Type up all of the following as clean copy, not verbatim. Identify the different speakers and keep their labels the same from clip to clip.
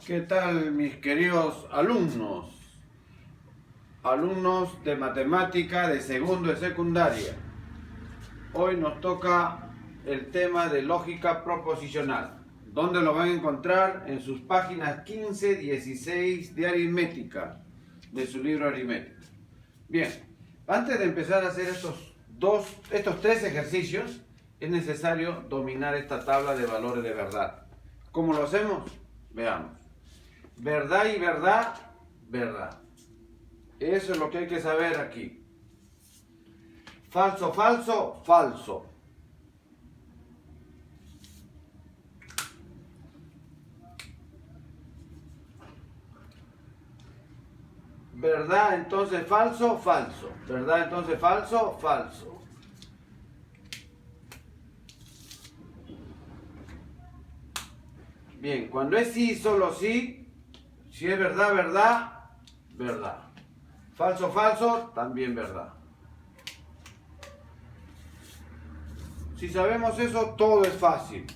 Speaker 1: ¿Qué tal, mis queridos alumnos? Alumnos de matemática de segundo de secundaria. Hoy nos toca el tema de lógica proposicional. ¿Dónde lo van a encontrar? En sus páginas 15, 16 de aritmética, de su libro aritmética. Bien, antes de empezar a hacer estos tres ejercicios, es necesario dominar esta tabla de valores de verdad. ¿Cómo lo hacemos? Veamos. Verdad y verdad, verdad. Eso es lo que hay que saber aquí. Falso, falso, falso. Verdad, entonces falso, falso. Verdad, entonces falso, falso. Bien, cuando es sí, solo sí. Si es verdad, verdad, verdad. Falso, falso, también verdad. Si sabemos eso, todo es fácil.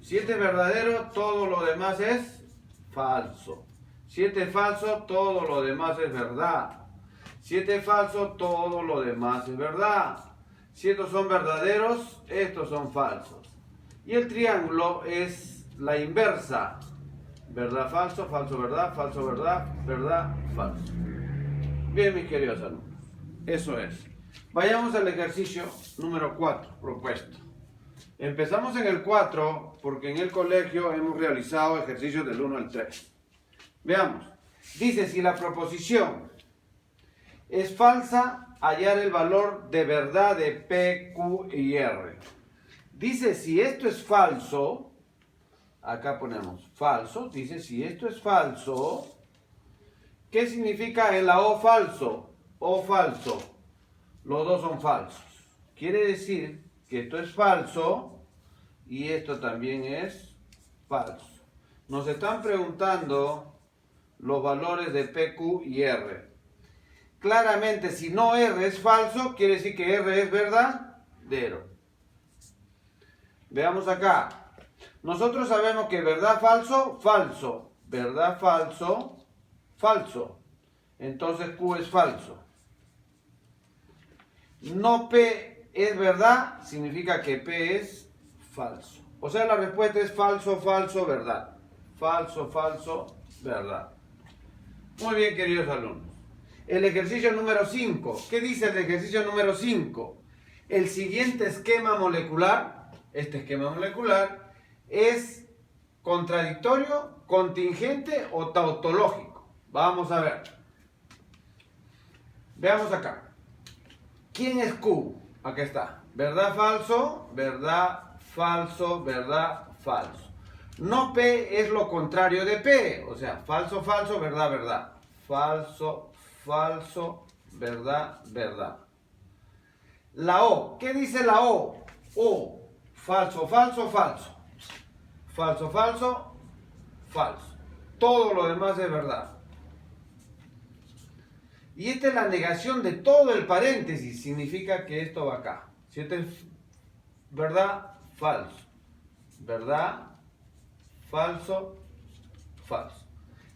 Speaker 1: Si este es verdadero, todo lo demás es falso. Si este es falso, todo lo demás es verdad. Si este es falso, todo lo demás es verdad. Si estos son verdaderos, estos son falsos. Y el triángulo es la inversa. Verdad, falso, falso, verdad, falso, verdad, verdad, falso. Bien, mis queridos alumnos, eso es. Vayamos al ejercicio número 4 propuesto. Empezamos en el 4 porque en el colegio hemos realizado ejercicios del 1 al 3. Veamos. Dice, si la proposición es falsa, hallar el valor de verdad de P, Q y R. Dice, si esto es falso, acá ponemos falso, dice, si esto es falso, ¿qué significa en la O falso? O falso. Los dos son falsos. Quiere decir que esto es falso y esto también es falso. Nos están preguntando los valores de P, Q y R. Claramente, si no R es falso, quiere decir que R es verdadero. Veamos acá. Nosotros sabemos que verdad, falso, falso. Verdad, falso, falso. Entonces Q es falso. No P es verdad, significa que P es falso. O sea, la respuesta es falso, falso, verdad. Falso, falso, verdad. Muy bien, queridos alumnos. El ejercicio número 5. ¿Qué dice el ejercicio número 5? El siguiente esquema molecular, este esquema molecular, es contradictorio, contingente o tautológico. Vamos a ver. Veamos acá. ¿Quién es Q? Acá está. ¿Verdad, falso? Verdad, falso, verdad, falso. No P es lo contrario de P. O sea, falso, falso, verdad, verdad. Falso, falso, verdad, verdad. La O. ¿Qué dice la O? O. Falso, falso, falso. Falso, falso, falso. Todo lo demás es verdad. Y esta es la negación de todo el paréntesis. Significa que esto va acá. Si esto es verdad, falso. Verdad, falso, falso.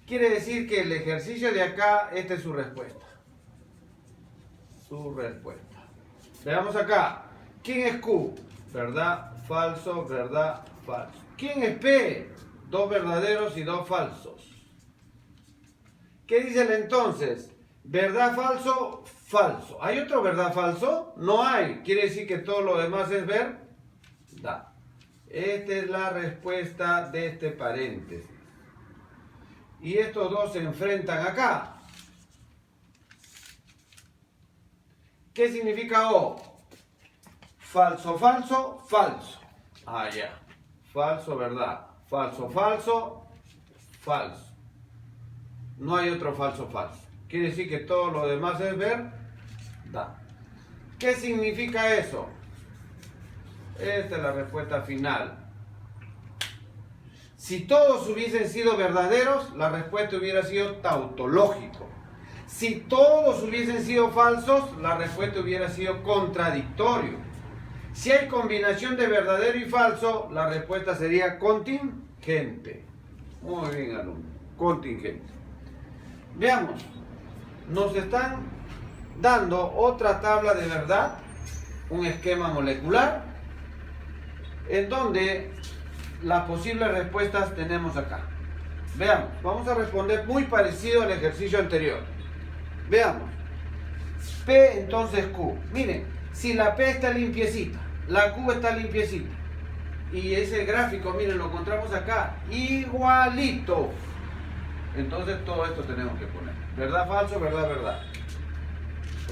Speaker 1: Quiere decir que el ejercicio de acá, esta es su respuesta. Su respuesta. Veamos acá. ¿Quién es Q? Verdad, falso, verdad, falso. ¿Quién es P? Dos verdaderos y dos falsos. ¿Qué dice el entonces? ¿Verdad, falso, falso? ¿Hay otro verdad, falso? No hay. Quiere decir que todo lo demás es verdad. Esta es la respuesta de este paréntesis. Y estos dos se enfrentan acá. ¿Qué significa O? Falso, falso, falso. Ah, ya. Falso, verdad. Falso, falso, falso. No hay otro falso, falso. Quiere decir que todo lo demás es verdad. ¿Qué significa eso? Esta es la respuesta final. Si todos hubiesen sido verdaderos, la respuesta hubiera sido tautológico. Si todos hubiesen sido falsos, la respuesta hubiera sido contradictorio. Si hay combinación de verdadero y falso, la respuesta sería contingente. Muy bien, alumno. contingente. Veamos, nos están dando otra tabla de verdad, un esquema molecular, en donde las posibles respuestas tenemos acá. Veamos, vamos a responder muy parecido al ejercicio anterior. Veamos, P entonces Q. Miren, si la P está limpiecita, la Q está limpiecita, y ese gráfico, miren, lo encontramos acá, igualito. Entonces todo esto tenemos que poner. ¿Verdad, falso, verdad, verdad?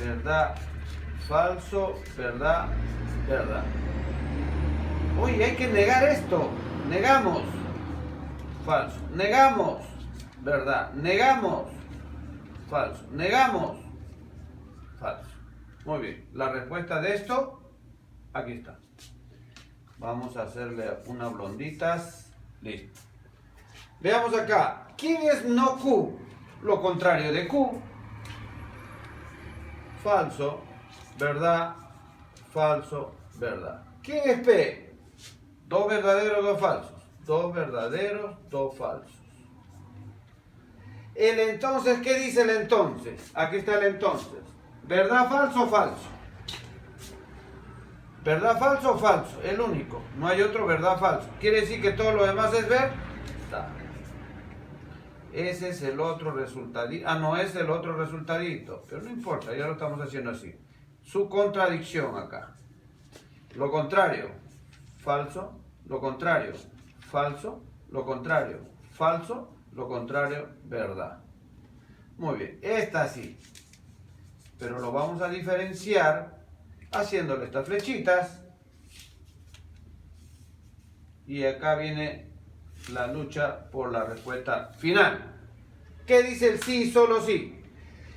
Speaker 1: Verdad, falso, verdad, verdad. Oye, hay que negar esto. Negamos. Falso. Negamos. Verdad. Negamos. Falso. Negamos. Falso. Muy bien. La respuesta de esto, aquí está. Vamos a hacerle unas blonditas. Listo. Veamos acá. ¿Quién es no Q? Lo contrario de Q. Falso. Verdad. Falso. Verdad. ¿Quién es P? Dos verdaderos, dos falsos. Dos verdaderos, dos falsos. El entonces, ¿qué dice el entonces? Aquí está el entonces. ¿Verdad, falso, falso? ¿Verdad, falso, falso? El único. No hay otro verdad, falso. ¿Quiere decir que todo lo demás es verdad? Ese es el otro resultadito. Ah, no, es el otro resultadito. Pero no importa, ya lo estamos haciendo así. Su contradicción acá. Lo contrario, falso. Lo contrario, falso. Lo contrario, falso. Lo contrario, verdad. Muy bien, esta sí. Pero lo vamos a diferenciar haciéndole estas flechitas. Y acá viene la lucha por la respuesta final. ¿Qué dice el sí y solo sí?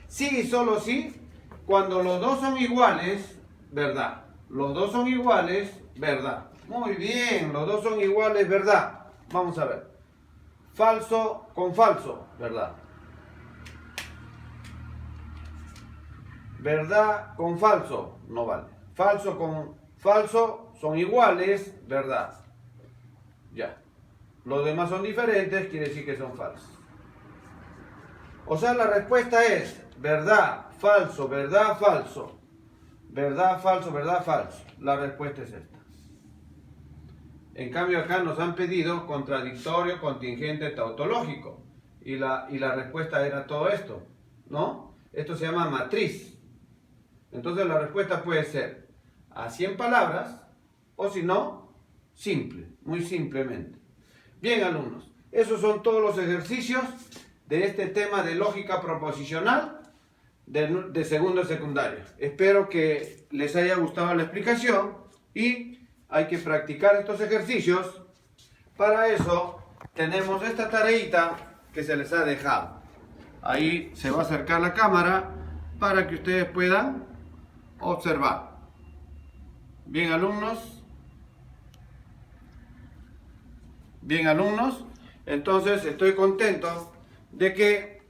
Speaker 1: Sí y solo sí, cuando los dos son iguales, verdad. Los dos son iguales, verdad. Muy bien, los dos son iguales, verdad. Vamos a ver. Falso con falso, verdad. Verdad con falso, no vale. Falso con falso son iguales, verdad. Ya. Los demás son diferentes, quiere decir que son falsos. O sea, la respuesta es verdad, falso, verdad, falso. Verdad, falso, verdad, falso. La respuesta es esta. En cambio acá nos han pedido contradictorio, contingente, tautológico. Y la respuesta era todo esto, ¿no? Esto se llama matriz. Entonces la respuesta puede ser así en palabras, o si no, simple, muy simplemente. Bien, alumnos, esos son todos los ejercicios de este tema de lógica proposicional de segundo y secundaria. Espero que les haya gustado la explicación y hay que practicar estos ejercicios. Para eso tenemos esta tareita que se les ha dejado. Ahí se va a acercar la cámara para que ustedes puedan observar. Bien, alumnos. Bien, alumnos. Entonces estoy contento de que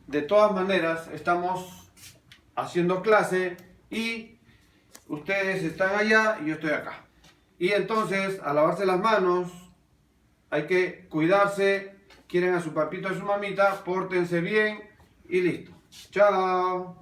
Speaker 1: de todas maneras estamos haciendo clase y ustedes están allá y yo estoy acá. Y entonces a lavarse las manos, hay que cuidarse, quieren a su papito y a su mamita, pórtense bien y listo. Chao.